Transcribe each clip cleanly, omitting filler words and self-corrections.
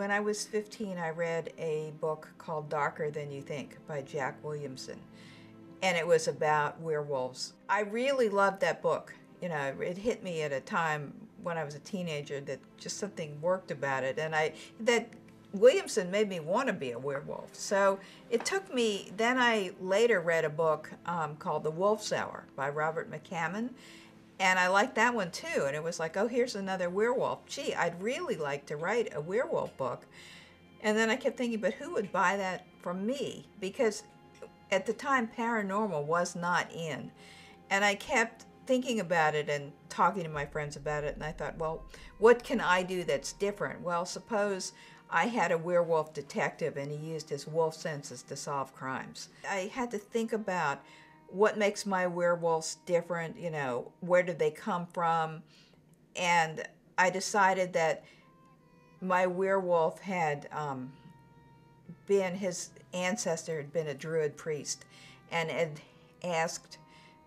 When I was 15, I read a book called Darker Than You Think by Jack Williamson, and it was about werewolves. I really loved that book. You know, it hit me at a time when I was a teenager that just something worked about it, and that Williamson made me want to be a werewolf. So it took me, then I later read a book called The Wolf's Hour by Robert McCammon, and I liked that one too. And it was like, oh, here's another werewolf. Gee, I'd really like to write a werewolf book. And then I kept thinking, but who would buy that from me? Because at the time, paranormal was not in. And I kept thinking about it and talking to my friends about it. And I thought, well, what can I do that's different? Well, suppose I had a werewolf detective and he used his wolf senses to solve crimes. I had to think about what makes my werewolves different, you know, where did they come from? And I decided that my werewolf had his ancestor had been a druid priest and had asked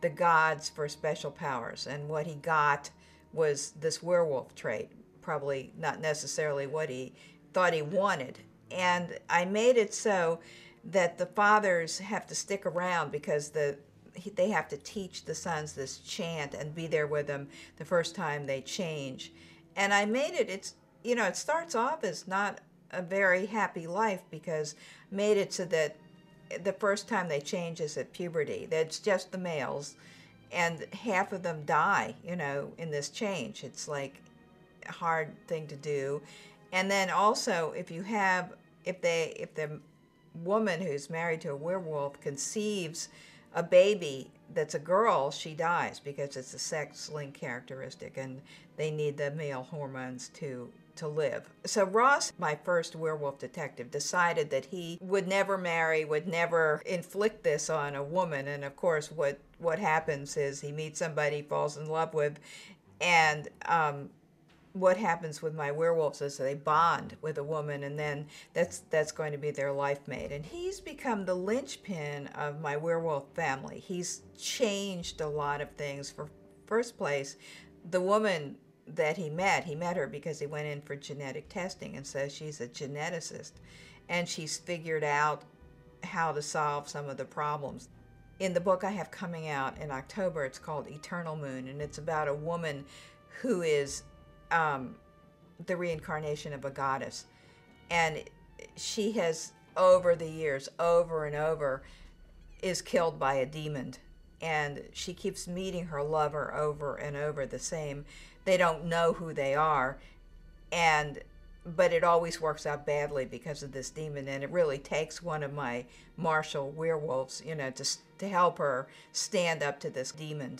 the gods for special powers. And what he got was this werewolf trait, probably not necessarily what he thought he wanted. And I made it so that the fathers have to stick around because they have to teach the sons this chant and be there with them the first time they change. And I made it, it starts off as not a very happy life because I made it so that the first time they change is at puberty. That's just the males, and half of them die, in this change. It's like a hard thing to do. And then also, if the woman who's married to a werewolf conceives a baby that's a girl, she dies because it's a sex-linked characteristic and they need the male hormones to live. So Ross, my first werewolf detective, decided that he would never marry, would never inflict this on a woman. And of course, what happens is he meets somebody he falls in love with, and what happens with my werewolves is they bond with a woman, and then that's going to be their life mate. And he's become the linchpin of my werewolf family. He's changed a lot of things. For first place, the woman that he met her because he went in for genetic testing, and so she's a geneticist, and she's figured out how to solve some of the problems. In the book I have coming out in October, it's called Eternal Moon, and it's about a woman who is the reincarnation of a goddess. And she has, over the years, over and over, is killed by a demon. And she keeps meeting her lover over and over the same. They don't know who they are. But it always works out badly because of this demon. And it really takes one of my martial werewolves, to help her stand up to this demon.